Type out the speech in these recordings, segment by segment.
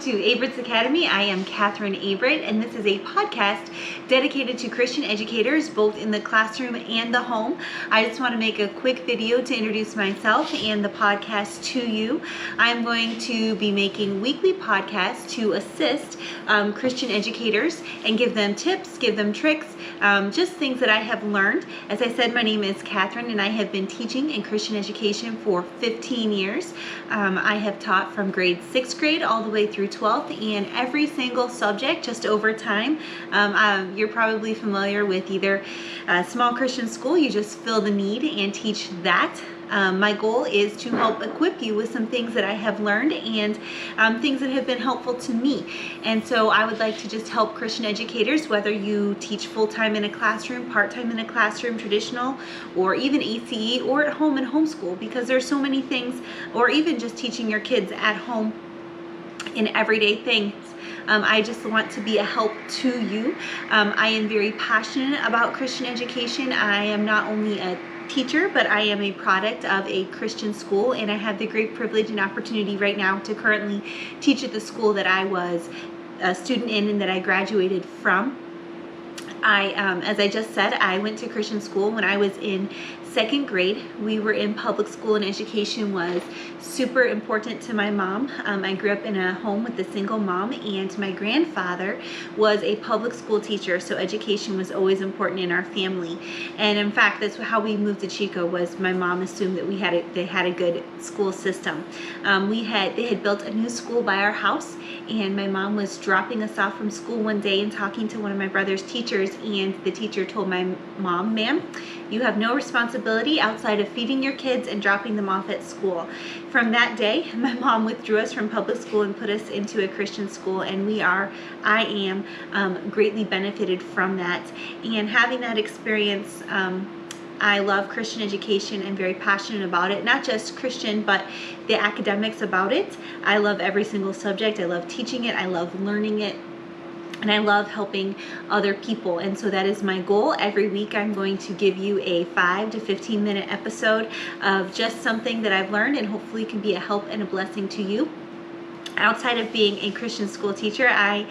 to Avritt's Academy. I am Katherine Avritt, and this is a podcast dedicated to Christian educators, both in the classroom and the home. I just want to make a quick video to introduce myself and the podcast to you. I'm going to be making weekly podcasts to assist Christian educators and give them tips, give them tricks, just things that I have learned. As I said, my name is Katherine, and I have been teaching in Christian education for 15 years. I have taught from grade 6th grade all the way through 12th, and every single subject just over time. You're probably familiar with either a small Christian school, you just fill the need and teach that. My goal is to help equip you with some things that I have learned and things that have been helpful to me. And so I would like to just help Christian educators, whether you teach full-time in a classroom, part-time in a classroom, traditional, or even ACE, or at home and homeschool, because there's so many things, or even just teaching your kids at home in everyday things. I just want to be a help to you. I am very passionate about Christian education. I am not only a teacher, but I am a product of a Christian school, and I have the great privilege and opportunity right now to currently teach at the school that I was a student in and that I graduated from. As I just said, I went to Christian school when I was in 2nd grade. We were in public school, and education was super important to my mom. I grew up in a home with a single mom, and my grandfather was a public school teacher, so education was always important in our family. And in fact, that's how we moved to Chico, was my mom assumed that they had a good school system. They had built a new school by our house, and my mom was dropping us off from school one day and talking to one of my brother's teachers, and the teacher told my mom, "Ma'am, you have no responsibility outside of feeding your kids and dropping them off at school." From that day, my mom withdrew us from public school and put us into a Christian school, and I am greatly benefited from that. And having that experience, I love Christian education and very passionate about it. Not just Christian, but the academics about it. I love every single subject. I love teaching it. I love learning it. And I love helping other people. And so that is my goal. Every week I'm going to give you a 5 to 15 minute episode of just something that I've learned, and hopefully can be a help and a blessing to you. Outside of being a Christian school teacher, I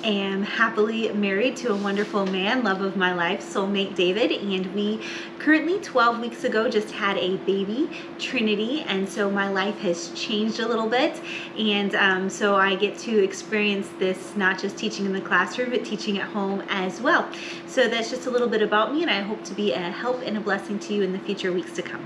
am happily married to a wonderful man, love of my life, soulmate David, and we currently 12 weeks ago just had a baby, Trinity, and so my life has changed a little bit, and so I get to experience this not just teaching in the classroom, but teaching at home as well. So that's just a little bit about me, and I hope to be a help and a blessing to you in the future weeks to come.